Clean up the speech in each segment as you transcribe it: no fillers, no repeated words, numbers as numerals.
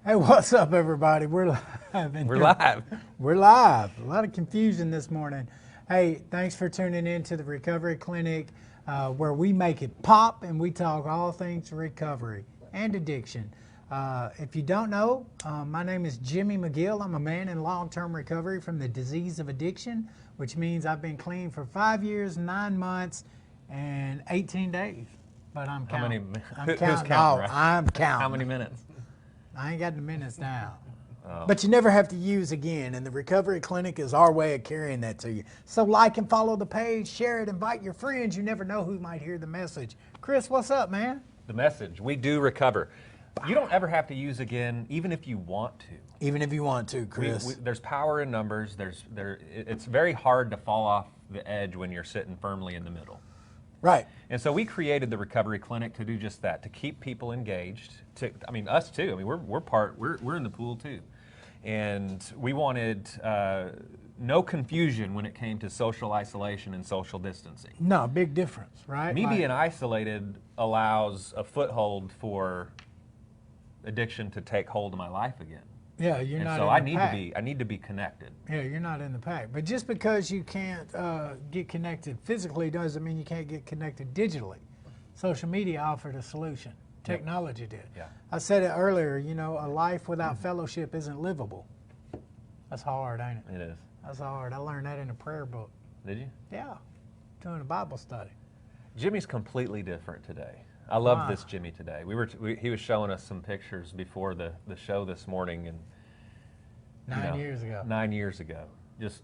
Hey, what's up, everybody? We're live. We're live. We're live. A lot of confusion this morning. Hey, thanks for tuning in to the Recovery Clinic, where we make it pop and we talk all things recovery and addiction. If you don't know, my name is Jimmy McGill. I'm a man in long-term recovery from the disease of addiction, which means I've been clean for 5 years, 9 months, and 18 days. But I'm counting. Who's counting, right? I'm counting. How many minutes? I ain't got the minutes down. Oh. But you never have to use again, and the Recovery Clinic is our way of carrying that to you. So like and follow the page, share it, invite your friends. You never know who might hear the message. Chris, what's up, man? The message, we do recover. You don't ever have to use again, even if you want to. Even if you want to, Chris. There's power in numbers. It's very hard to fall off the edge when you're sitting firmly in the middle. Right. And so we created the Recovery Clinic to do just that, to keep people engaged. Us too. We're in the pool too. And we wanted no confusion when it came to social isolation and social distancing. No, big difference, right? Me being isolated allows a foothold for addiction to take hold of my life again. Yeah, you're and not so in the pack. I need to be connected. Yeah, you're not in the pack. But just because you can't get connected physically doesn't mean you can't get connected digitally. Social media offered a solution. Technology did. Yeah. I said it earlier, a life without fellowship isn't livable. That's hard, ain't it? It is. That's hard. I learned that in a prayer book. Did you? Yeah, doing a Bible study. Jimmy's completely different today. I love this Jimmy today. He was showing us some pictures before the show this morning, and 9 years ago. 9 years ago, just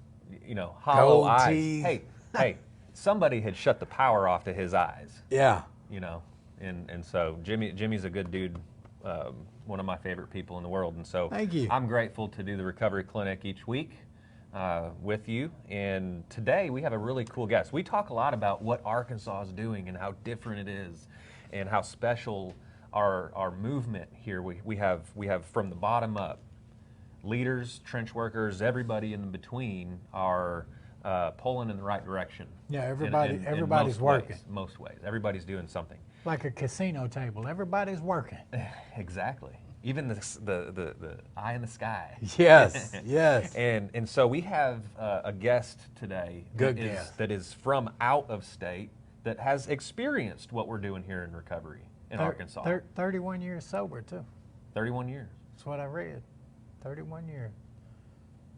hollow Gold eyes. teeth. Hey, somebody had shut the power off to his eyes. Yeah. And so Jimmy's a good dude, one of my favorite people in the world, and so thank you. I'm grateful to do the Recovery Clinic each week with you. And today we have a really cool guest. We talk a lot about what Arkansas is doing and how different it is, and how special our movement here. We have from the bottom up, leaders, trench workers, everybody in between are pulling in the right direction. Yeah, everybody's working. Most ways, everybody's doing something. Like a casino table, everybody's working. Exactly. Even the eye in the sky. Yes, yes. And so we have a guest today. Guest. That is from out of state, that has experienced what we're doing here in recovery in Arkansas. 31 years sober, too. 31 years. That's what I read. 31 years.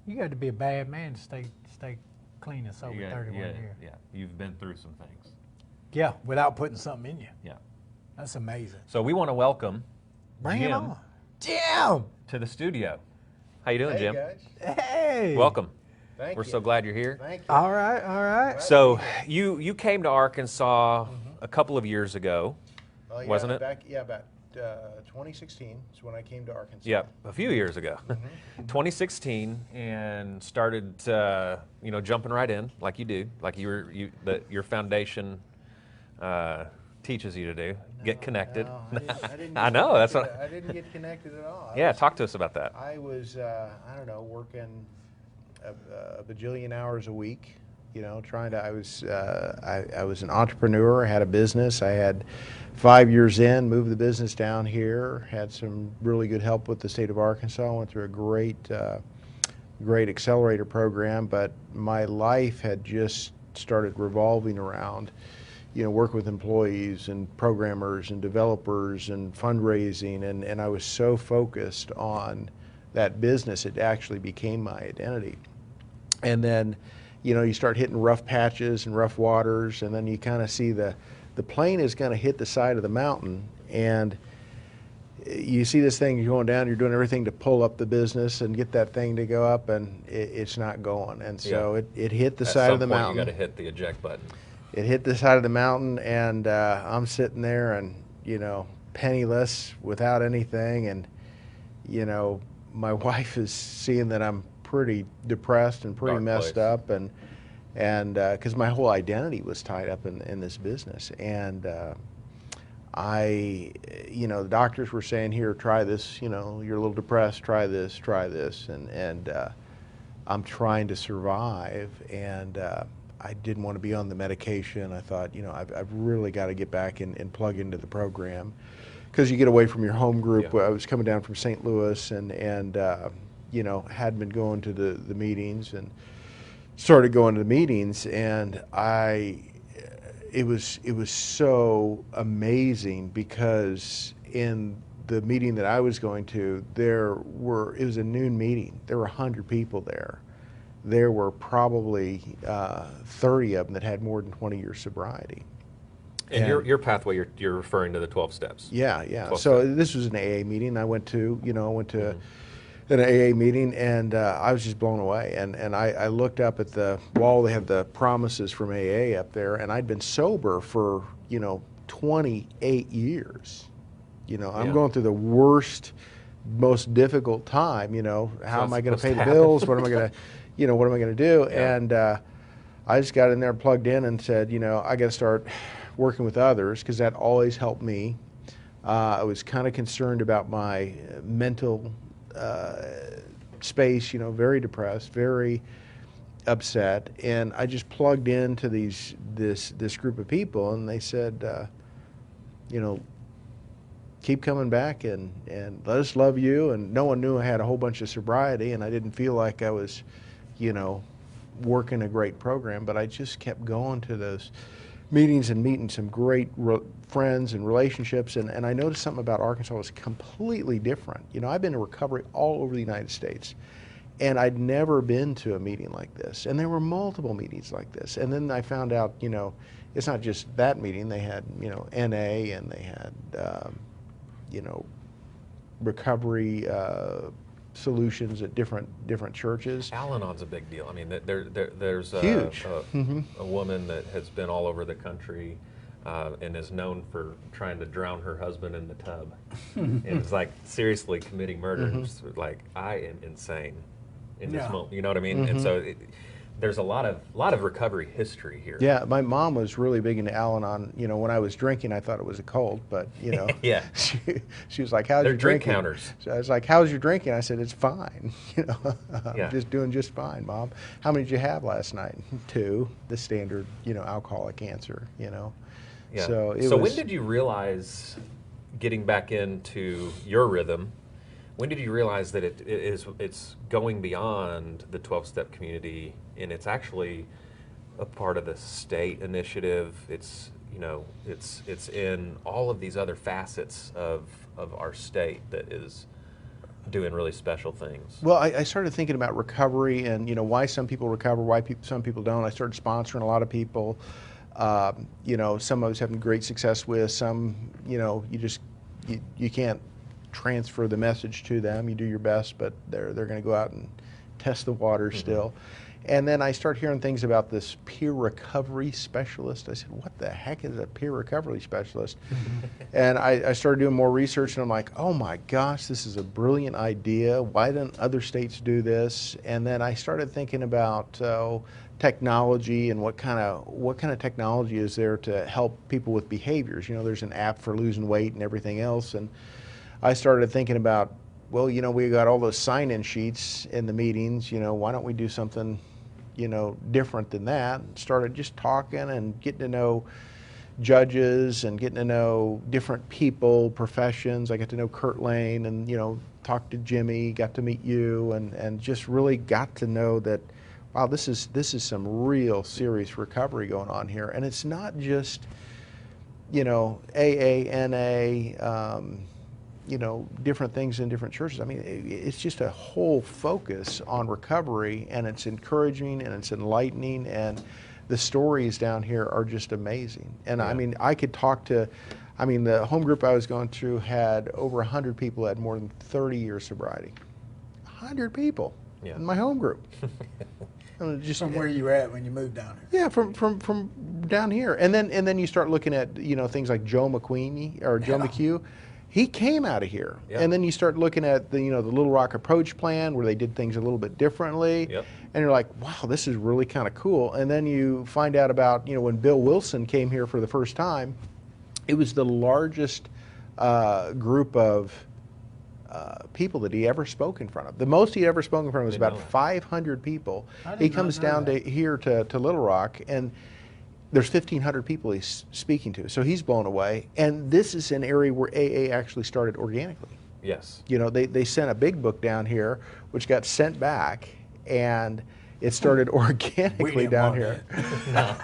You got to be a bad man to stay clean and sober 31 years. Yeah, you've been through some things. Yeah, without putting something in you. Yeah. That's amazing. So we want to welcome Jim to the studio. How you doing, Jim? Guys. Hey. Welcome. Thank We're you. so glad you're here. Thank you. All right. So you came to Arkansas a couple of years ago, wasn't it? About 2016 is when I came to Arkansas. Yeah, a few years ago. 2016, and started, jumping right in like you do, like your foundation teaches you to do. Get connected. No, I didn't I know, that's what. I didn't get connected at all. Talk to us about that. I was, working a bajillion hours a week. I was an entrepreneur. I had a business. I had 5 years in, moved the business down here, had some really good help with the state of Arkansas, went through a great accelerator program, but my life had just started revolving around, work with employees and programmers and developers and fundraising, and I was so focused on that business, it actually became my identity. And then, you start hitting rough patches and rough waters, and then you kind of see the plane is going to hit the side of the mountain, and you see this thing going down, you're doing everything to pull up the business and get that thing to go up, and it's not going. And so it hit the side of the mountain. You got to hit the eject button. It hit the side of the mountain, and I'm sitting there and, penniless, without anything, and, my wife is seeing that I'm pretty depressed and pretty messed up, and because my whole identity was tied up in this business, and the doctors were saying, here, try this, you're a little depressed, try this, and I'm trying to survive, and I didn't want to be on the medication. I thought, I've really got to get back and plug into the program. because you get away from your home group. Yeah. I was coming down from St. Louis and you know, had been going to the meetings and started going to the meetings, and it was so amazing because in the meeting that I was going to, it was a noon meeting. There were 100 people there. There were probably 30 of them that had more than 20 years sobriety. And your pathway, you're referring to the 12 steps. Yeah, yeah. 12 So steps. this was an AA meeting. I went to an AA meeting, and I was just blown away. And I looked up at the wall. They have the promises from AA up there, and I'd been sober for 28 years. I'm Yeah. going through the worst, most difficult time. How am I going to pay the happen. bills? What am I going to, what am I going to do? Yeah. And I just got in there, plugged in, and said, I got to start working with others because that always helped me. I was kind of concerned about my mental space, very depressed, very upset, and I just plugged into this group of people, and they said, keep coming back and let us love you. And no one knew I had a whole bunch of sobriety, and I didn't feel like I was, working a great program, but I just kept going to those meetings and meeting some great friends and relationships, and I noticed something about Arkansas was completely different. I've been in recovery all over the United States, and I'd never been to a meeting like this, and there were multiple meetings like this. And then I found out, it's not just that meeting. They had, NA, and they had, recovery solutions at different churches. Al-Anon's a big deal. I mean, there's Huge. A woman that has been all over the country and is known for trying to drown her husband in the tub. And it's like seriously committing murder. And it's like, I am insane in this moment. You know what I mean? And so there's a lot of recovery history here. Yeah, my mom was really big into Al-Anon. When I was drinking, I thought it was a cult, but Yeah. she was like, "How's They're your drink drinking?" counters. So I was like, "How's your drinking?" I said, "It's fine. I'm Yeah. just doing just fine, Mom." "How many did you have last night?" "2, the standard, alcoholic answer, Yeah. So it so was, when did you realize, getting back into your rhythm, when did you realize that it's going beyond the 12-step community, and it's actually a part of the state initiative? It's it's in all of these other facets of our state that is doing really special things. Well, I started thinking about recovery and, why some people recover, why some people don't. I started sponsoring a lot of people. Some I was having great success with. Some, you can't transfer the message to them. You do your best, but they're going to go out and test the water still. And then I start hearing things about this peer recovery specialist. I said, what the heck is a peer recovery specialist? And I started doing more research, and I'm like, oh my gosh, this is a brilliant idea. Why didn't other states do this? And then I started thinking about technology and what kind of technology is there to help people with behaviors. There's an app for losing weight and everything else. And I started thinking about, well, we got all those sign-in sheets in the meetings, why don't we do something, different than that? And started just talking and getting to know judges and getting to know different people, professions. I got to know Kurt Lane and, talked to Jimmy, got to meet you, and just really got to know that, wow, this is some real serious recovery going on here. And it's not just, AA, NA, different things in different churches. I mean, it's just a whole focus on recovery, and it's encouraging and it's enlightening, and the stories down here are just amazing. And Yeah. I mean, the home group I was going through had over 100 people that had more than 30 years sobriety. 100 people Yeah. in my home group. Just From where you were at when you moved down here. yeah, from down here, and then you start looking at things like Joe McQueen or Joe McHugh. He came out of here, Yeah. and then you start looking at the Little Rock approach plan where they did things a little bit differently, Yep. and you're like, wow, this is really kind of cool. And then you find out about when Bill Wilson came here for the first time, it was the largest group of people that he ever spoke in front of. The most he ever spoke in front of was Didn't about know that. 500 people. I did He not comes know down that. to here to Little Rock, and there's 1,500 people he's speaking to. So he's blown away. And this is an area where AA actually started organically. Yes. You know, they sent a big book down here, which got sent back, and it started organically down here.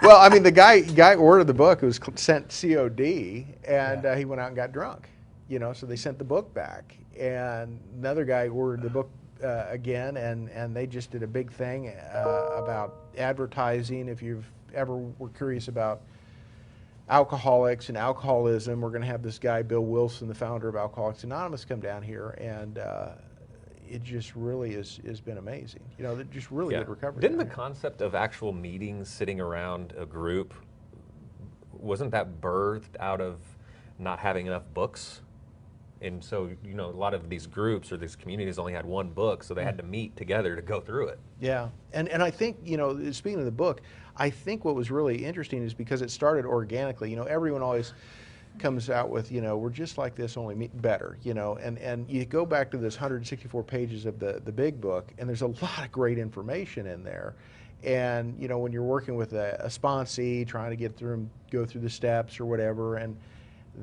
Well, I mean, the guy ordered the book. It was sent COD, and he went out and got drunk. You know, so they sent the book back, and another guy ordered the book again, and they just did a big thing about advertising. If you've ever were curious about alcoholics and alcoholism, we're going to have this guy, Bill Wilson, the founder of Alcoholics Anonymous, come down here, and it just really has been amazing. You know, just really good recovery. Didn't the concept of actual meetings, sitting around a group, wasn't that birthed out of not having enough books? And so, you know, a lot of these groups or these communities only had one book, so they had to meet together to go through it. Yeah, and I think, you know, speaking of the book, I think what was really interesting is because it started organically. You know, everyone always comes out with, you know, we're just like this, only better, you know, and you go back to this 164 pages of the big book, and there's a lot of great information in there. And, you know, when you're working with a sponsee, trying to go through the steps or whatever, and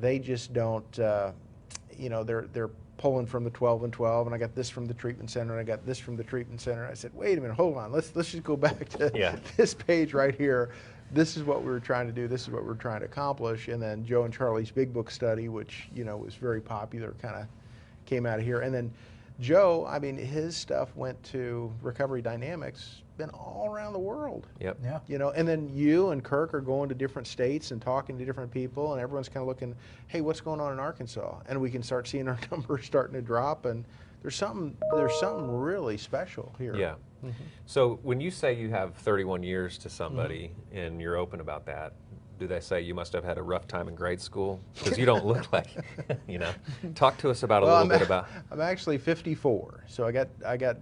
they just don't, you know, they're pulling from the 12 and 12, and I got this from the treatment center, and I got this from the treatment center. I said, wait a minute, hold on, let's just go back to this page right here. This is what we were trying to do. This is what we're trying to accomplish. And then Joe and Charlie's Big Book study, which, you know, was very popular, kind of came out of here. And then Joe, I mean, his stuff went to Recovery Dynamics, been all around the world. Yep. Yeah. You know, and then you and Kirk are going to different states and talking to different people, and everyone's kind of looking, hey, what's going on in Arkansas? And we can start seeing our numbers starting to drop, and there's something really special here. Yeah. Mm-hmm. So when you say you have 31 years to somebody and you're open about that, do they say you must have had a rough time in grade school? Because you don't look like, you know. Talk to us about a little bit about. I'm actually 54, so I got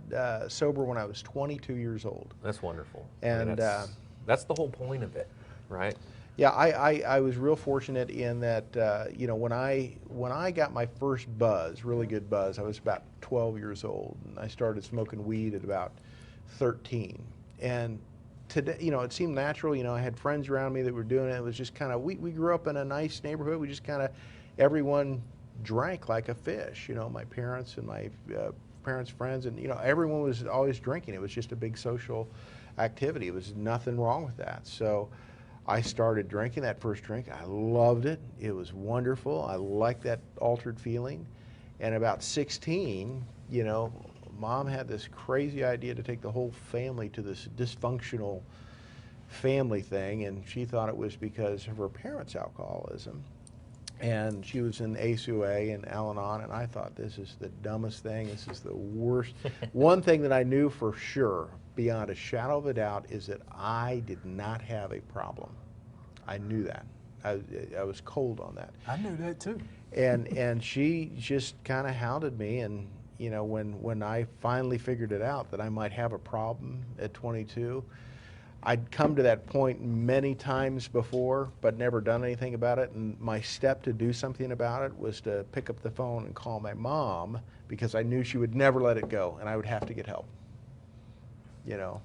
sober when I was 22 years old. That's wonderful. And I mean, that's the whole point of it, right? Yeah, I was real fortunate in that, you know, when I got my first buzz, really good buzz, I was about 12 years old, and I started smoking weed at about 13. And today, you know, it seemed natural. You know, I had friends around me that were doing it. It was just kind of, we grew up in a nice neighborhood. We just kind of, everyone drank like a fish. You know, my parents and my parents' friends, and, you know, everyone was always drinking. It was just a big social activity. It was nothing wrong with that. So I started drinking that first drink. I loved it. It was wonderful. I liked that altered feeling. And about 16, you know, Mom had this crazy idea to take the whole family to this dysfunctional family thing, and she thought it was because of her parents' alcoholism. And she was in ACOA and Al-Anon, and I thought, this is the dumbest thing. This is the worst. One thing that I knew for sure, beyond a shadow of a doubt, is that I did not have a problem. I knew that. I was cold on that. I knew that too. And she just kind of hounded me, and, you know, when I finally figured it out that I might have a problem at 22, I'd come to that point many times before, but never done anything about it. And my step to do something about it was to pick up the phone and call my mom, because I knew she would never let it go, and I would have to get help. You know.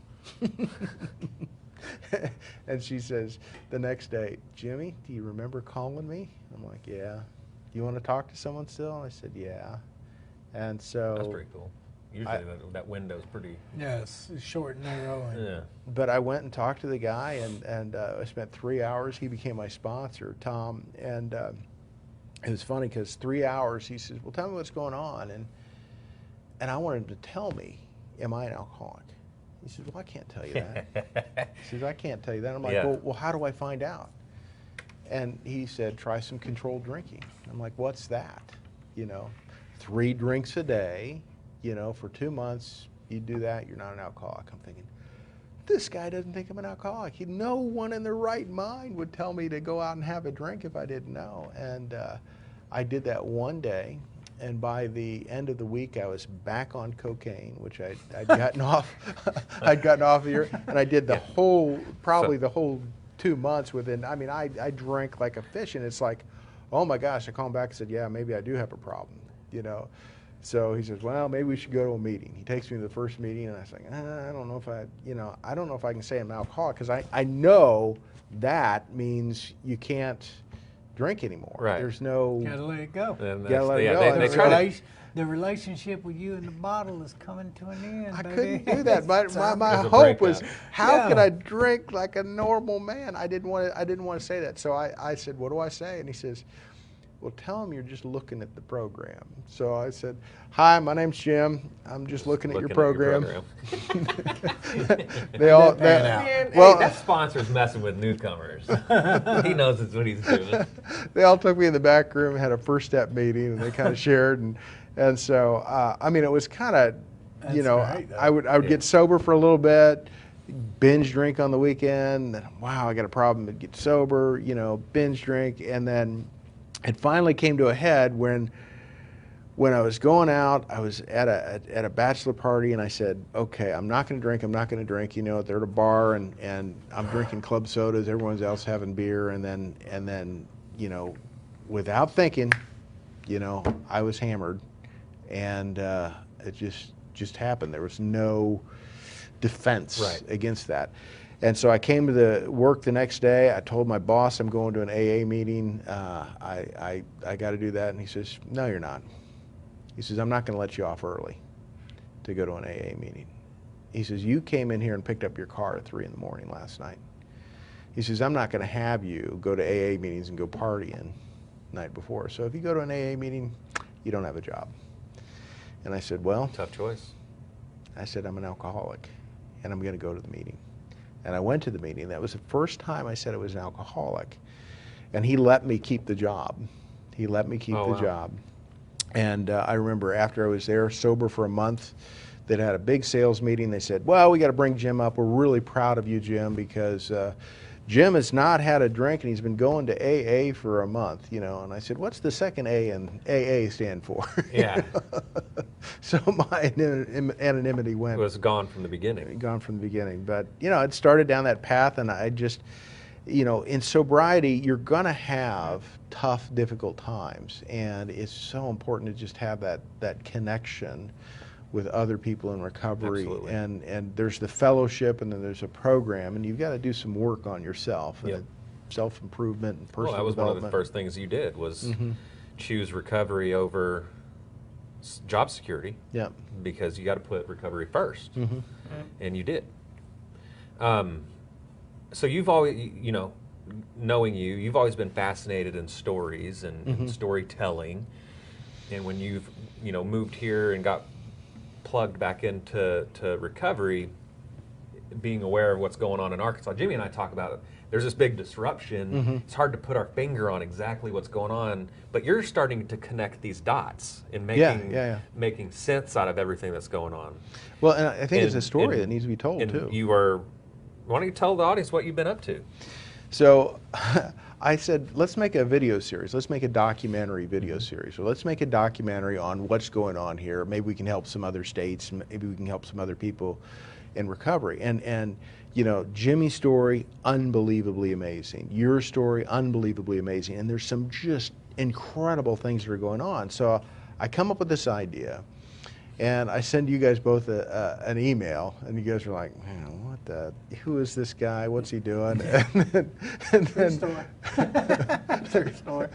And she says the next day, Jimmy, do you remember calling me? I'm like, yeah. Do you want to talk to someone still? And I said, yeah. And so That's pretty cool. Usually that window's pretty. Yes, it's short and narrow. And Yeah. But I went and talked to the guy, and I spent 3 hours. He became my sponsor, Tom. And it was funny because 3 hours, he says, well, tell me what's going on. And I wanted him to tell me, am I an alcoholic? He says, well, I can't tell you that. He says, I can't tell you that. I'm like, well, how do I find out? And he said, try some controlled drinking. I'm like, what's that? You know, 3 drinks a day, you know, for 2 months, you do that, you're not an alcoholic. I'm thinking, this guy doesn't think I'm an alcoholic. No one in their right mind would tell me to go out and have a drink if I didn't know. And I did that one day. And by the end of the week, I was back on cocaine, which I'd gotten off. I'd gotten off of here, and I did the whole 2 months within. I mean, I drank like a fish, and it's like, oh my gosh! I called him back and said, yeah, maybe I do have a problem, you know. So he says, well, maybe we should go to a meeting. He takes me to the first meeting, and I was like, I don't know if I don't know if I can say I'm an alcoholic, because I know that means you can't drink anymore. Right. There's no. Gotta let it go. And Gotta let it yeah, go. they The try to, the relationship with you and the bottle is coming to an end. I baby. couldn't do that. My There's a hope was, breakup. how Yeah. could I drink like a normal man? I didn't want to say that. So I said, what do I say? And he says, well, tell him you're just looking at the program. So I said, hi, my name's Jim. I'm just looking at your program. They all, pan out. Man, well, hey, that sponsor's messing with newcomers. He knows it's what he's doing. they all took me in the back room, had a first step meeting, and they kind of shared. And so, I mean, it was kind of, you That's know, great, though. I would Yeah. get sober for a little bit, binge drink on the weekend. Then, wow, I got a problem. I'd get sober, you know, binge drink. And then it finally came to a head when I was going out. I was at a bachelor party, and I said, okay, I'm not going to drink. I'm not going to drink. You know, they're at a bar, and I'm drinking club sodas. Everyone's else having beer. And then, you know, without thinking, you know, I was hammered. And it just happened. There was no defense Right. against that. And so I came to the work the next day. I told my boss I'm going to an AA meeting. I got to do that. And he says, no, you're not. He says, I'm not going to let you off early to go to an AA meeting. He says, you came in here and picked up your car at 3 in the morning last night. He says, I'm not going to have you go to AA meetings and go partying the night before. So if you go to an AA meeting, you don't have a job. And I said, well, Tough choice. I said, I'm an alcoholic, and I'm going to go to the meeting. And I went to the meeting. That was the first time I said I was an alcoholic. And he let me keep the job. He let me keep Oh, the wow. job. And I remember after I was there, sober for a month, they'd had a big sales meeting. They said, well, we got to bring Jim up. We're really proud of you, Jim, because Jim has not had a drink, and he's been going to AA for a month, you know. And I said, what's the second A in AA stand for? Yeah. So my anonymity It went. was gone from the beginning. Gone from the beginning. But, you know, it started down that path, and I just, you know, in sobriety, you're going to have tough, difficult times. And it's so important to just have that connection with other people in recovery. Absolutely. And there's the fellowship, and then there's a program, and you've got to do some work on yourself. Yep. And self-improvement and personal Well, that was one of the development. first things you did was Mhm. choose recovery over job security, Yeah. because you got to put recovery first, Mhm. and you did. So you've always, you know, knowing you've always been fascinated in stories and Mm-hmm. storytelling, and when you've, you know, moved here and got plugged back into recovery, being aware of what's going on in Arkansas, Jimmy and I talk about it. There's this big disruption. Mm-hmm. It's hard to put our finger on exactly what's going on, but you're starting to connect these dots and making yeah. making sense out of everything that's going on. Well, and I think it's a And- story and- that needs to be told, and too. you are. Why don't you tell the audience what you've been up to? So I said, let's make a video series. Let's make a documentary video Mm-hmm. series. So let's make a documentary on what's going on here. Maybe we can help some other states. Maybe we can help some other people in recovery. And you know, Jimmy's story, unbelievably amazing. Your story, unbelievably amazing. And there's some just incredible things that are going on. So I come up with this idea, and I send you guys both an email, and you guys are like, man, who is this guy? What's he doing? And then, True story.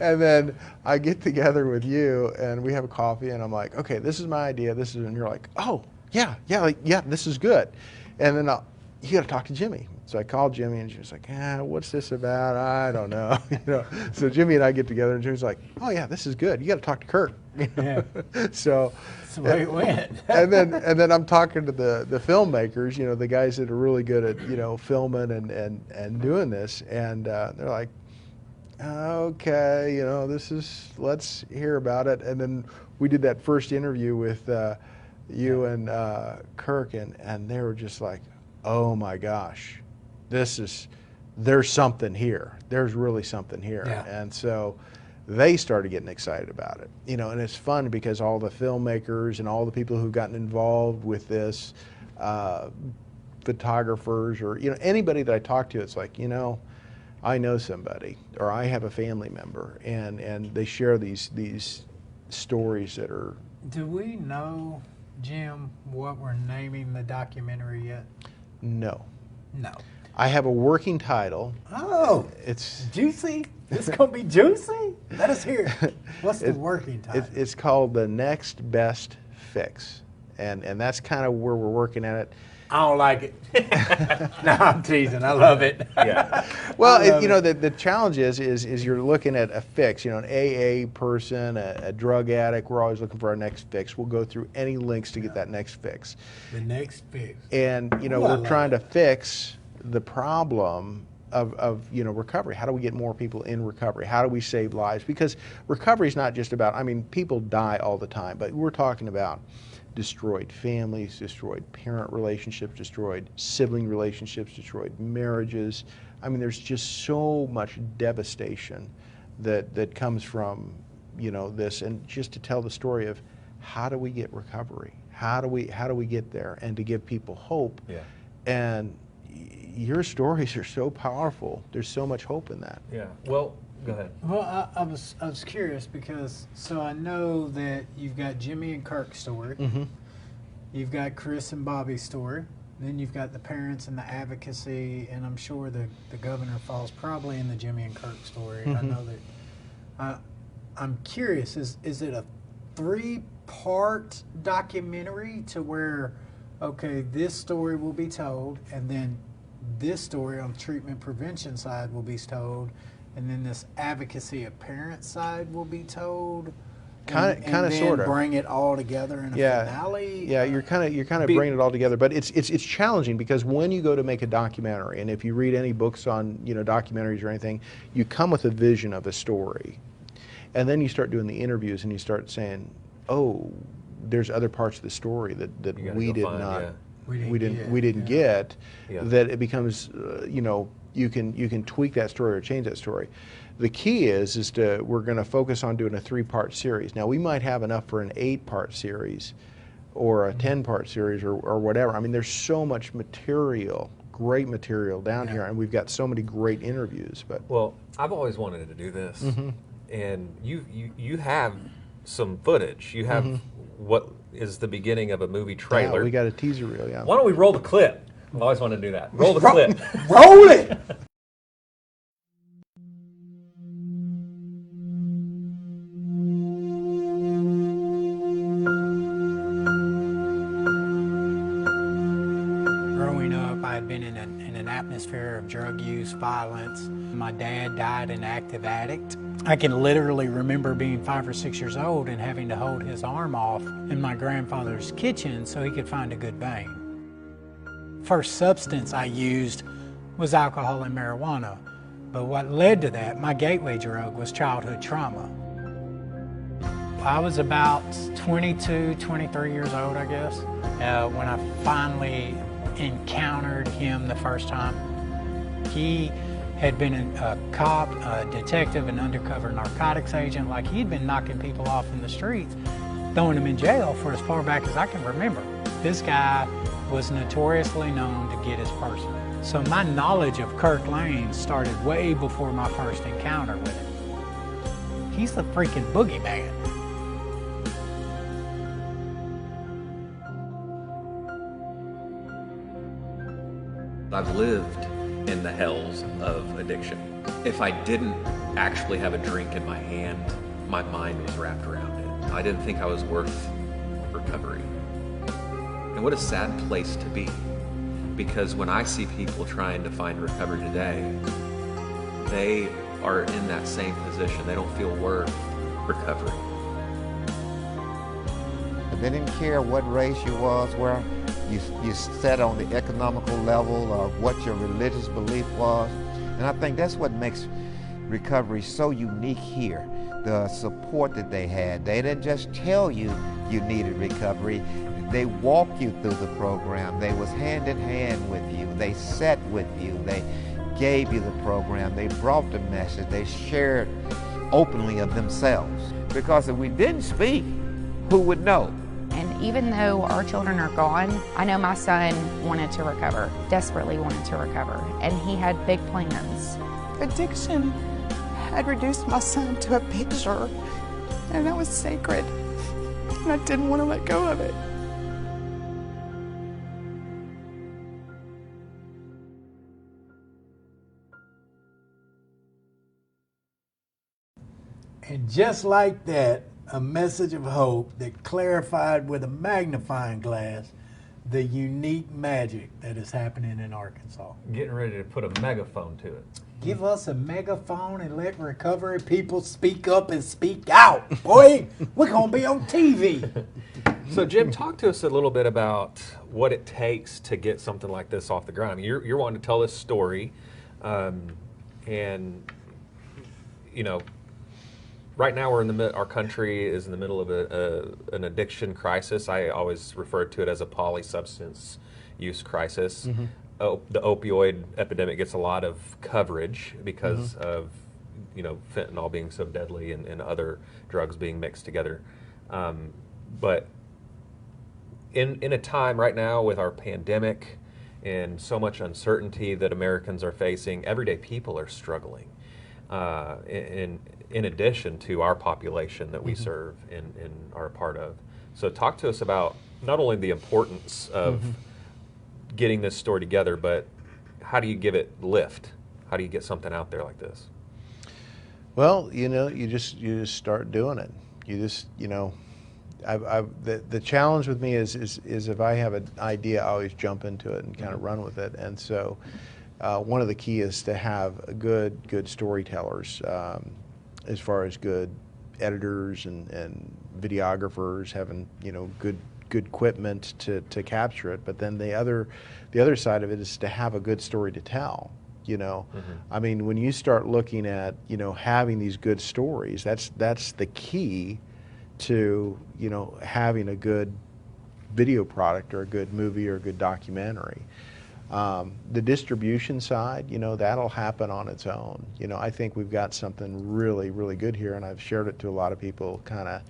and then I get together with you, and we have a coffee, and I'm like, okay, this is my idea. And you're like, oh, yeah, this is good. And then you got to talk to Jimmy. So I called Jimmy, and she was like, what's this about? I don't know. You know. So Jimmy and I get together, and Jimmy's like, oh yeah, this is good. You got to talk to Kurt. Yeah. So That's the way it went. and then I'm talking to the filmmakers, you know, the guys that are really good at, you know, filming and doing this, and they're like, okay, you know, let's hear about it. And then we did that first interview with you and Kirk, and they were just like, oh my gosh, there's something here. There's really something here. Yeah. And so they started getting excited about it, you know, and it's fun because all the filmmakers and all the people who've gotten involved with this, photographers, or, you know, anybody that I talk to, it's like, you know, I know somebody, or I have a family member, and they share these stories that are. Do we know, Jim, what we're naming the documentary yet? No. No. I have a working title. Oh, It's juicy? This gonna be juicy? Let us hear it. What's the working title? it's called The Next Best Fix, and that's kind of where we're working at it. I don't like it. No, I'm teasing. I love it. Yeah. Well, the challenge is you're looking at a fix. You know, an AA person, a drug addict. We're always looking for our next fix. We'll go through any links to get that next fix. The next fix. And we're trying to fix the problem of recovery. How do we get more people in recovery? How do we save lives? Because recovery is not just about. I mean, people die all the time, but we're talking about destroyed families, destroyed parent relationships, destroyed sibling relationships, destroyed marriages. I mean, there's just so much devastation that comes from this. And just to tell the story of how do we get recovery? How do we get there? And to give people hope. Yeah. And your stories are so powerful. There's so much hope in that. Yeah. Well, go ahead. Well, I was curious because I know that you've got Jimmy and Kirk's story, you've got Chris and Bobby's story, then you've got the parents and the advocacy, and I'm sure the governor falls probably in the Jimmy and Kirk story. I know that. I'm curious, is it a 3-part documentary to where, okay, this story will be told, and then this story on the treatment prevention side will be told, and then this advocacy of parents side will be told, Kind of, sort of. Bring it all together in a finale. Yeah, you're kind of bringing it all together, but it's challenging because when you go to make a documentary, and if you read any books on documentaries or anything, you come with a vision of a story, and then you start doing the interviews and you start saying, oh, there's other parts of the story that we didn't get. Yeah. That it becomes you can tweak that story or change that story. The key is we're going to focus on doing a 3-part series. Now we might have enough for an 8-part series or a 10-part series or whatever. I mean, there's so much material, great material down here, and we've got so many great interviews. But well, I've always wanted to do this, and you have some footage. You have what is the beginning of a movie trailer. yeah, we got a teaser reel. Yeah. Why don't we roll the clip? I've always wanted to do that. Roll the clip. Roll it! Growing up, I had been in an atmosphere of drug use, violence. My dad died an active addict. I can literally remember being 5 or 6 years old and having to hold his arm off in my grandfather's kitchen so he could find a good vein. First substance I used was alcohol and marijuana, but what led to that, my gateway drug, was childhood trauma. I was about 22, 23 years old, I guess, when I finally encountered him the first time. He had been a cop, a detective, an undercover narcotics agent. Like, he'd been knocking people off in the streets, throwing them in jail for as far back as I can remember. This guy was notoriously known to get his person. So my knowledge of Kirk Lane started way before my first encounter with him. He's the freaking boogeyman. I've lived in the hells of addiction. If I didn't actually have a drink in my hand, my mind was wrapped around it. I didn't think I was worth recovery. And what a sad place to be. Because when I see people trying to find recovery today, they are in that same position. They don't feel worth recovery. They didn't care what race you was, where you sat on the economical level, or what your religious belief was. And I think that's what makes recovery so unique here, the support that they had. They didn't just tell you you needed recovery. They walked you through the program. They was hand in hand with you. They sat with you. They gave you the program. They brought the message. They shared openly of themselves. Because if we didn't speak, who would know? And even though our children are gone, I know my son wanted to recover, desperately wanted to recover, and he had big plans. Addiction had reduced my son to a picture And that was sacred. And I didn't want to let go of it. And just like that, a message of hope that clarified with a magnifying glass the unique magic that is happening in Arkansas. Getting ready to put a megaphone to it. Give us a megaphone and let recovery people speak up and speak out. Boy, we're going to be on TV. So, Jim, talk to us a little bit about what it takes to get something like this off the ground. I mean, you're wanting to tell this story, and, you know, right now we're in our country is in the middle of an addiction crisis. I always refer to it as a polysubstance use crisis. Mm-hmm. The opioid epidemic gets a lot of coverage because of, you know, fentanyl being so deadly and other drugs being mixed together. But in a time right now with our pandemic and so much uncertainty that Americans are facing, everyday people are struggling. In addition to our population that we serve and are a part of. So talk to us about not only the importance of getting this story together, but how do you give it lift? How do you get something out there like this? Well, you know, you just start doing it. You just, you know, the challenge with me is if I have an idea, I always jump into it and kind of run with it. And so one of the key is to have good storytellers, as far as good editors and videographers, having, you know, good equipment to capture it. But then the other side of it is to have a good story to tell. You know, I mean, when you start looking at, you know, having these good stories, that's the key to, you know, having a good video product or a good movie or a good documentary. The distribution side, you know, that'll happen on its own. You know, I think we've got something really, really good here, and I've shared it to a lot of people kind of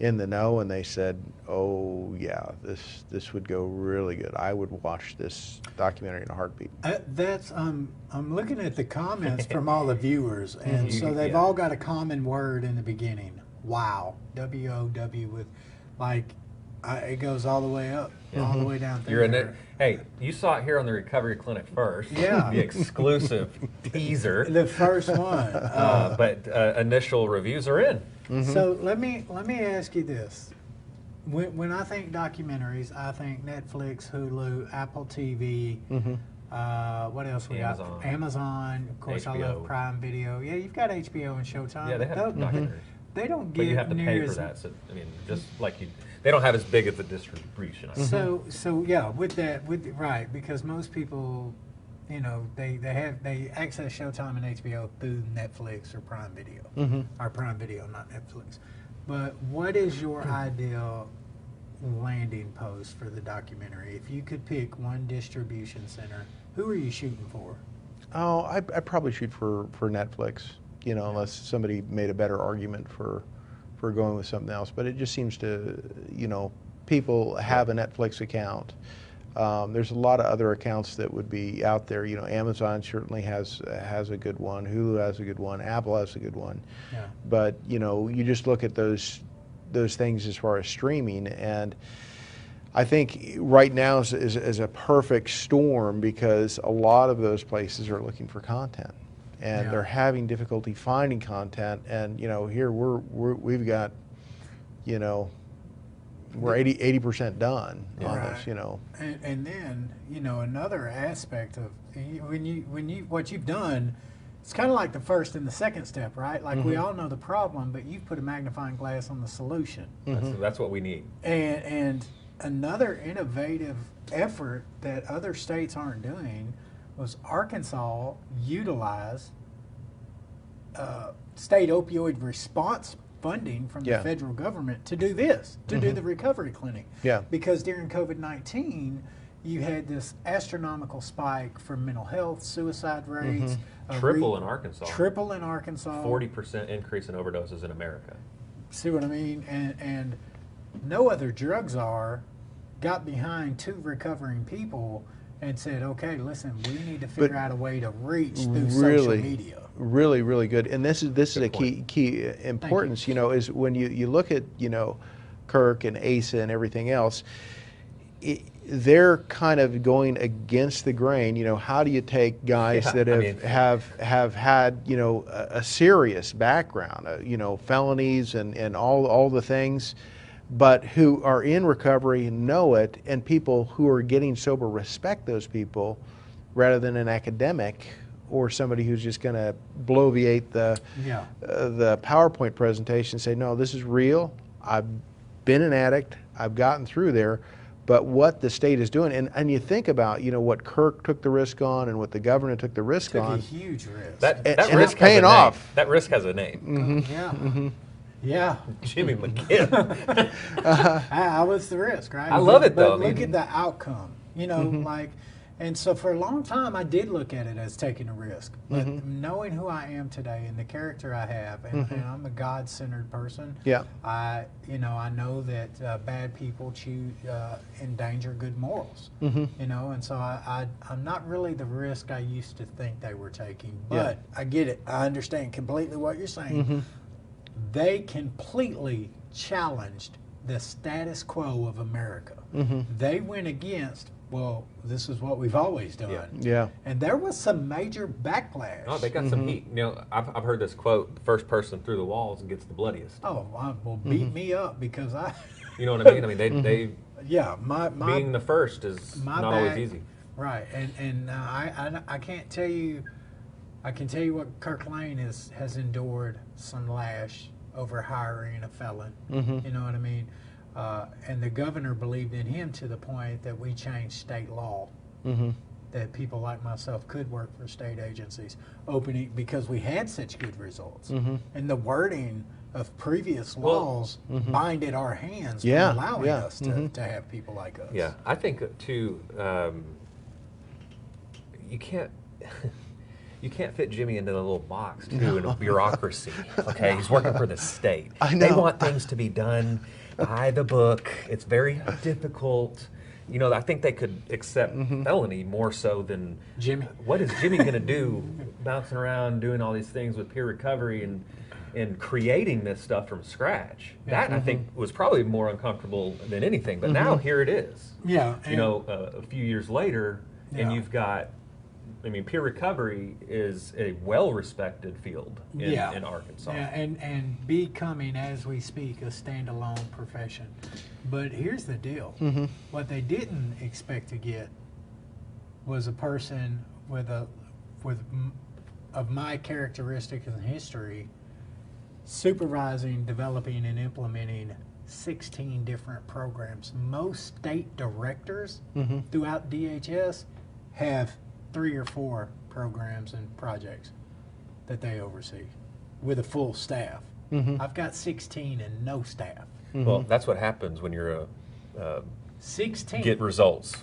in the know, and they said, oh yeah, this would go really good. I would watch this documentary in a heartbeat. I'm looking at the comments from all the viewers, and so they've all got a common word in the beginning. Wow, W-O-W, with like, it goes all the way up, all the way down through there. Hey, you saw it here on the Recovery Clinic first. Yeah. The exclusive teaser. The first one. But initial reviews are in. So let me ask you this. When I think documentaries, I think Netflix, Hulu, Apple TV, what else we Amazon. got? Amazon. Of course, I love HBO. Prime Video. Yeah, you've got HBO and Showtime. Yeah, they have documentaries. They don't But get you have to near pay for as that. So, I mean, just like they don't have as big of the distribution. I think. So yeah, right, because most people, you know, they access Showtime and HBO through Netflix or Prime Video, or Prime Video, not Netflix. But what is your ideal landing post for the documentary? If you could pick one distribution center, who are you shooting for? Oh, I'd probably shoot for Netflix, you know, unless somebody made a better argument for going with something else. But it just seems to, you know, people have a Netflix account. There's a lot of other accounts that would be out there. You know, Amazon certainly has a good one. Hulu has a good one. Apple has a good one. Yeah. But, you know, you just look at those things as far as streaming, and I think right now is a perfect storm because a lot of those places are looking for content. And they're having difficulty finding content, and you know, here we've got, you know, we're 80% done on this, you know. And then, you know, another aspect of what you've done, it's kind of like the first and the second step, right? Like we all know the problem, but you've put a magnifying glass on the solution. That's what we need. And another innovative effort that other states aren't doing was Arkansas utilized state opioid response funding from the federal government to do this, to do the recovery clinic. Yeah. Because during COVID-19, you had this astronomical spike for mental health, suicide rates. Triple in Arkansas. Triple in Arkansas. 40% increase in overdoses in America. See what I mean? And no other drug czar got behind two recovering people and said, okay, listen, we need to figure out a way to reach through Really, social media. really, really good. And this is a point. key importance. You know, is when you look at Kirk and Asa and everything else. They're kind of going against the grain. How do you take guys that have had a serious background, felonies and all the things, but who are in recovery and know it, and people who are getting sober respect those people, rather than an academic or somebody who's just going to bloviate the PowerPoint presentation and say, no, this is real. I've been an addict. I've gotten through there. But what the state is doing, and you think about, what Kirk took the risk on and what the governor took the risk on. A huge risk. That and risk it's paying has a name. off. That risk has a name. Mm-hmm. Yeah. Mm-hmm. Yeah. Jimmy McGinn. How was the risk, right? I love it, but though. Look at the outcome. And so for a long time, I did look at it as taking a risk. But knowing who I am today and the character I have, and I'm a God-centered person. Yeah. I know that bad people endanger good morals. And so I'm not really the risk I used to think they were taking. But I get it. I understand completely what you're saying. They completely challenged the status quo of America. They went against, well, this is what we've always done. Yeah. And there was some major backlash. Oh, they got some heat. I've heard this quote: "The first person through the walls gets the bloodiest." Oh, well, beat me up because I. You know what I mean? I mean, they Yeah, my being the first is not always easy. Right, and I can't tell you. I can tell you what Kirk Lane has endured some lash over hiring a felon. You know what I mean? And the governor believed in him to the point that we changed state law, that people like myself could work for state agencies, because we had such good results. And the wording of previous laws binded our hands from allowing us to have people like us. Yeah, I think too. You can't. You can't fit Jimmy into the little box, too, in a bureaucracy. Okay, he's working for the state. I know. They want things to be done by the book. It's very difficult. I think they could accept felony more so than Jimmy. What is Jimmy going to do, bouncing around, doing all these things with peer recovery and creating this stuff from scratch? That I think was probably more uncomfortable than anything. But now here it is. Yeah. A few years later, and you've got. I mean, peer recovery is a well-respected field in Arkansas. Yeah, and becoming, as we speak, a standalone profession. But here's the deal. What they didn't expect to get was a person of my characteristics and history supervising, developing, and implementing 16 different programs. Most state directors throughout DHS have 3 or 4 programs and projects that they oversee with a full staff. I've got 16 and no staff. Well, that's what happens when you're 16. Get results.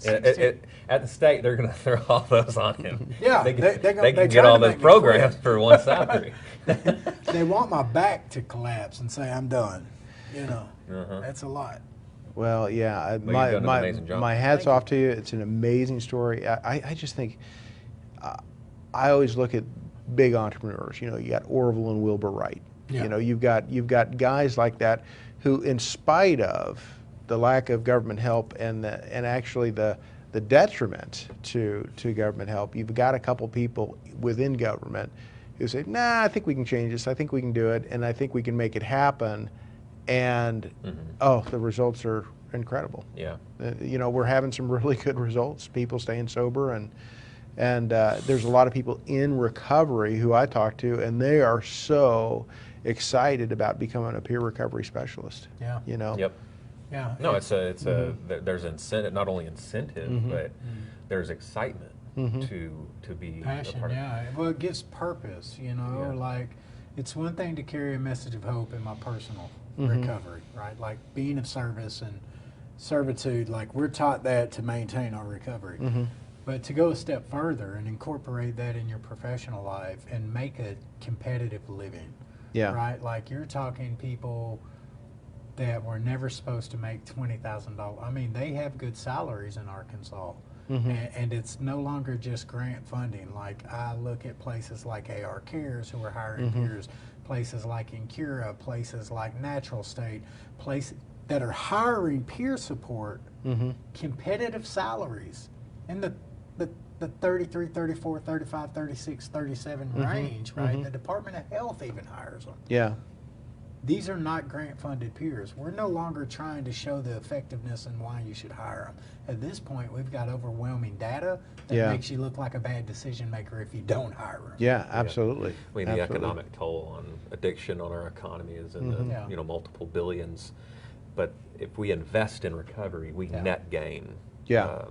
At the state, they're going to throw all those on him. Yeah, they they can get all those programs for one salary. They want my back to collapse and say I'm done. That's a lot. Well, yeah, Well, you've done an amazing job. my hat's off to you. It's an amazing story. I just think, I always look at big entrepreneurs. You got Orville and Wilbur Wright. Yeah. You've got guys like that who, in spite of the lack of government help and actually the detriment to government help, you've got a couple people within government who say, nah, I think we can change this. I think we can do it, and I think we can make it happen. And the results are incredible. Yeah. We're having some really good results. People staying sober, and there's a lot of people in recovery who I talk to, and they are so excited about becoming a peer recovery specialist. Yeah. Yep. Yeah. No, there's incentive, not only incentive, but there's excitement to be Passion, a part of. Well, it gives purpose, like it's one thing to carry a message of hope in my personal recovery, right? Like being of service and servitude, like we're taught that to maintain our recovery. But to go a step further and incorporate that in your professional life and make a competitive living, right? Like you're talking people that were never supposed to make $20,000. I mean, they have good salaries in Arkansas, and it's no longer just grant funding. Like I look at places like AR Cares who are hiring peers, places like Incura, places like Natural State, places that are hiring peer support, competitive salaries in the 33, 34, 35, 36, 37 range, right? The Department of Health even hires them. Yeah. These are not grant-funded peers. We're no longer trying to show the effectiveness and why you should hire them. At this point, we've got overwhelming data that makes you look like a bad decision maker if you don't hire them. Yeah, absolutely. I mean, the economic toll on addiction on our economy is in the multiple billions. But if we invest in recovery, we net gain. Yeah.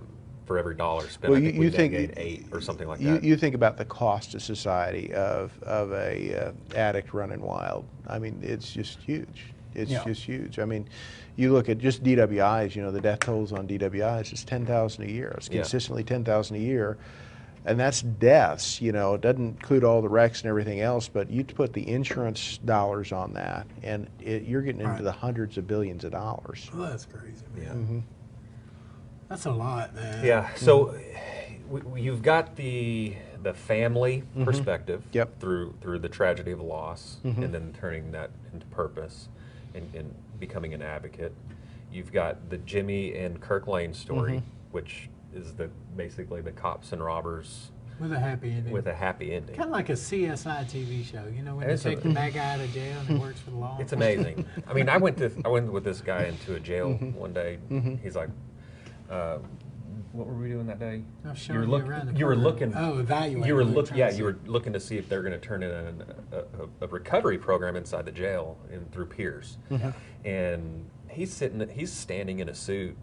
For every dollar spent, Well, I think you we think net gain 8 or something like that. You think about the cost to society of a addict running wild. I mean, it's just huge. It's just huge. I mean, you look at just DWIs. You know, the death tolls on DWIs is 10,000 a year. It's consistently 10,000 a year, and that's deaths. You know, it doesn't include all the wrecks and everything else. But you put the insurance dollars on that, and you're getting into the hundreds of billions of dollars. Well, that's crazy, man. Yeah. That's a lot, man. Yeah. So you've got the family perspective through the tragedy of loss, and then turning that into purpose, and becoming an advocate. You've got the Jimmy and Kirk Lane story, which is basically the cops and robbers with a happy ending. With a happy ending. Kind of like a CSI TV show, you know, when they take the bad guy out of jail and he works for the law. It's amazing. I mean, I went with this guy into a jail one day. He's like, what were we doing that day? You were looking. Oh, evaluating. You were looking to see if they're going to turn in a recovery program inside the jail through peers. And he's standing in a suit,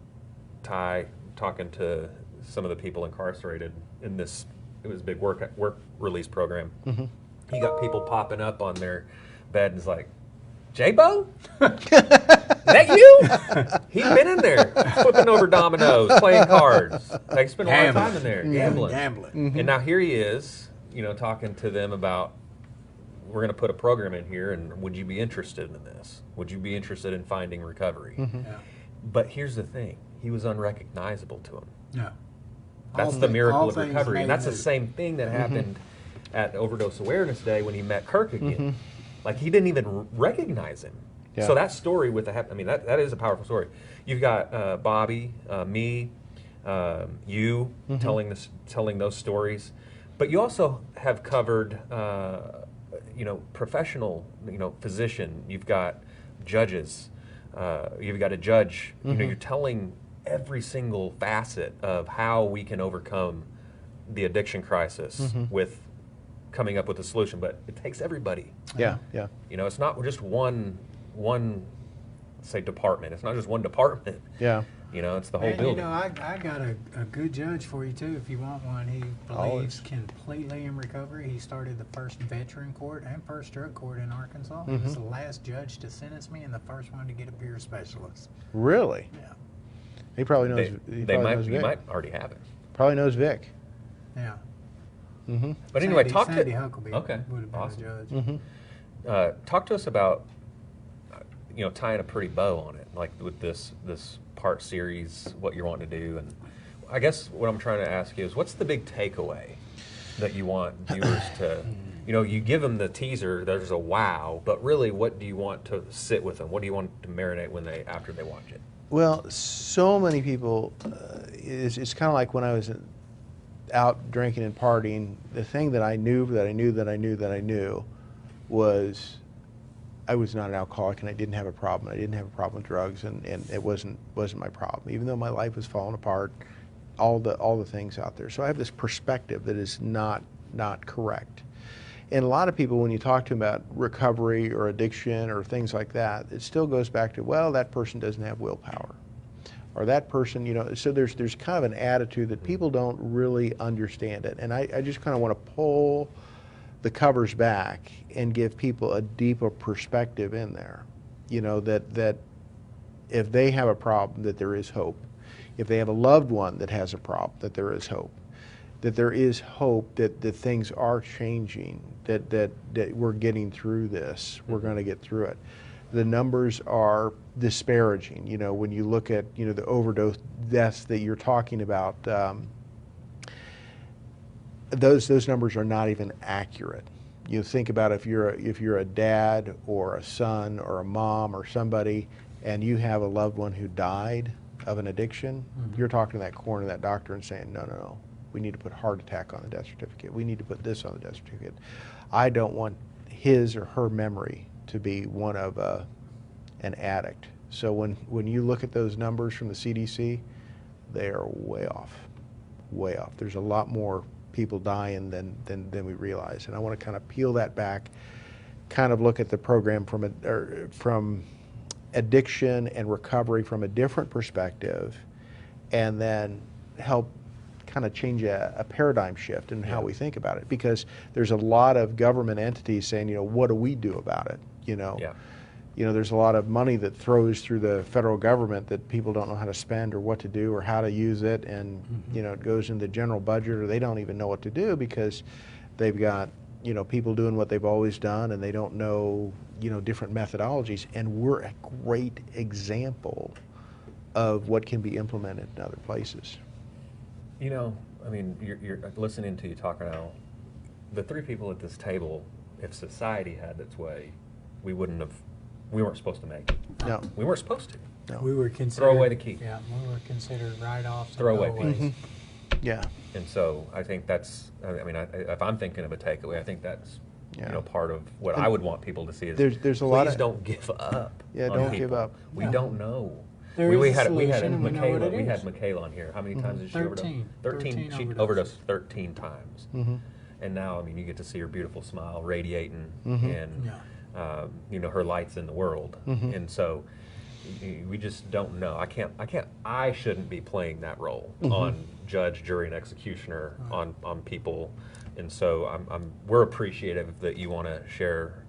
tie, talking to some of the people incarcerated in this. It was a big work release program. He got people popping up on their bed and is like, J-Bo? Is that you? He's been in there, flipping over dominoes, playing cards. Like, spent a lot of time in there, gambling. And now here he is, you know, talking to them about, we're going to put a program in here, and would you be interested in this? Would you be interested in finding recovery? But here's the thing. He was unrecognizable to him. Yeah. That's the miracle of recovery. And that's the same thing that happened at Overdose Awareness Day when he met Kirk again. Like, he didn't even recognize him. Yeah. So that story with that is a powerful story. You've got Bobby, me, you telling those stories, but you also have covered, professional, physician. You've got judges. You've got a judge. You know, you're telling every single facet of how we can overcome the addiction crisis with coming up with a solution, but it takes everybody. Yeah. You know, it's not just one say department. It's not just one department. Yeah. You know, it's the whole building. You know, I got a good judge for you too if you want one. He believes completely in recovery. He started the first veteran court and first drug court in Arkansas. He was the last judge to sentence me and the first one to get a peer specialist. Really? Yeah. He probably knows. He might already have it. Probably knows Vic. Yeah. But anyway, Sandy Huckabee would have been awesome. a judge. Talk to us about tying a pretty bow on it, like with this part series, what you're wanting to do, and I guess what I'm trying to ask you is, what's the big takeaway that you want viewers to? You give them the teaser. There's a wow, but really, what do you want to sit with them? What do you want to marinate after they watch it? Well, so many people. It's kind of like when I was out drinking and partying. The thing that I knew was I was not an alcoholic and I didn't have a problem. I didn't have a problem with drugs, and it wasn't my problem. Even though my life was falling apart, all the things out there. So I have this perspective that is not correct. And a lot of people, when you talk to them about recovery or addiction or things like that, it still goes back to, well, that person doesn't have willpower. Or that person, so there's kind of an attitude that people don't really understand it. And I just kind of want to pull the covers back and give people a deeper perspective in there. That if they have a problem, that there is hope. If they have a loved one that has a problem, that there is hope. That there is hope that things are changing, that we're getting through this, we're going to get through it. The numbers are disparaging. When you look at the overdose deaths that you're talking about, those numbers are not even accurate. You think about if you're a dad or a son or a mom or somebody, and you have a loved one who died of an addiction, you're talking to that coroner, that doctor, and saying, no, we need to put heart attack on the death certificate. We need to put this on the death certificate. I don't want his or her memory to be one of an addict. So when you look at those numbers from the CDC, they are way off, way off. There's a lot more people dying than we realize. And I want to kind of peel that back, kind of look at the program from addiction and recovery from a different perspective, and then help kind of change a paradigm shift in how we think about it. Because there's a lot of government entities saying, what do we do about it? There's a lot of money that throws through the federal government that people don't know how to spend or what to do or how to use it, and it goes in the general budget, or they don't even know what to do because they've got people doing what they've always done, and they don't know different methodologies. And we're a great example of what can be implemented in other places. I mean, you're listening to you talk now. The three people at this table, if society had its way, we weren't supposed to make it. No. We weren't supposed to. No. We were considered. Throw away the key. Yeah, we were considered write-offs. Throwaway throwaways. piece. Yeah. And so I think that's, if I'm thinking of a takeaway, I think that's, part of what I would want people to see is there's a lot please of, don't give up. Yeah, on don't people. give up. We don't know. There we is a had solution, and we know what Michaela. it We had is. Michaela on here. How many times did she 13. overdose? 13. She 13 overdosed 13 times. And now, you get to see her beautiful smile radiating, and her light's in the world. And so we just don't know. I shouldn't be playing that role on judge, jury, and executioner on people. And so we're appreciative that you want to share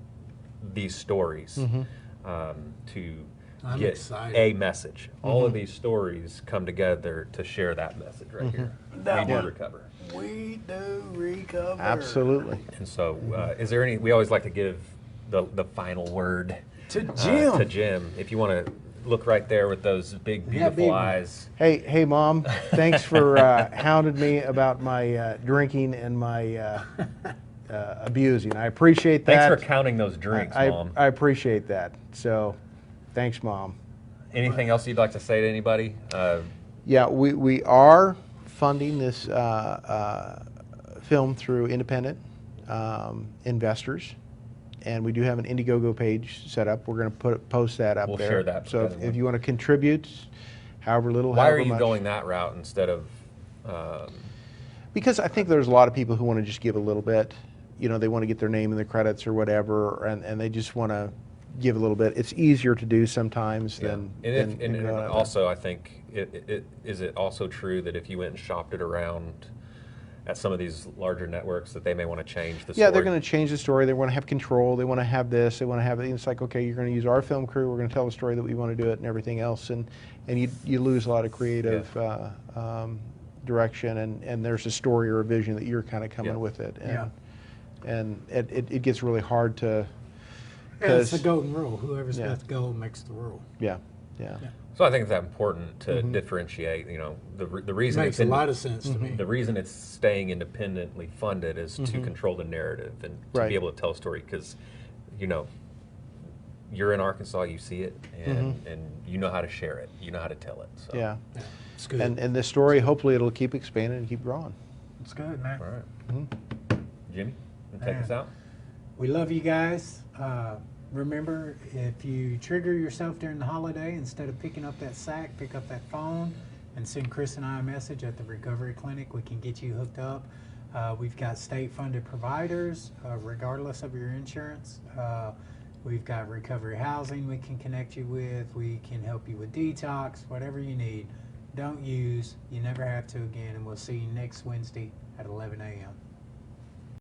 these stories to I'm get excited. a message. All of these stories come together to share that message right here. We do recover. We do recover. Absolutely. And so, is there any? We always like to give the final word To Jim. To Jim, if you want to look right there with those big, beautiful big one. eyes. Hey, Mom. Thanks for hounding me about my drinking and my abusing. I appreciate that. Thanks for counting those drinks, Mom. I appreciate that. So, thanks, Mom. Anything else you'd like to say to anybody? Yeah, we are funding this film through independent investors, and we do have an Indiegogo page set up. We're going to post that up We'll there. share that. So if you want to contribute, however little, Why however are you much. going that route instead of? Because I think there's a lot of people who want to just give a little bit. They want to get their name in the credits or whatever, and they just want to give a little bit. It's easier to do sometimes than. And also, I think is it also true that if you went and shopped it around at some of these larger networks, that they may want to change the story? Yeah, they're going to change the story. They want to have control. They want to have this. They want to have it. It's like, okay, you're going to use our film crew. We're going to tell the story that we want to do it and everything else, and you lose a lot of creative direction, and there's a story or a vision that you're kind of coming with it, and it gets really hard to. And it's the golden rule. Whoever's got the gold makes the rule. Yeah. So I think it's that important to differentiate. The reason Makes a lot of sense to me. The reason it's staying independently funded is to control the narrative and to be able to tell a story, because you're in Arkansas, you see it, and you know how to share it, you know how to tell it. So. Yeah. It's good. And this story, hopefully, it'll keep expanding and keep growing. It's good, man. All right. Jimmy, you take us out. We love you guys. Remember, if you trigger yourself during the holiday, instead of picking up that sack, pick up that phone and send Chris and I a message at the Recovery Clinic. We can get you hooked up. We've got state-funded providers, regardless of your insurance. We've got recovery housing we can connect you with. We can help you with detox, whatever you need. Don't use. You never have to again. And we'll see you next Wednesday at 11 a.m.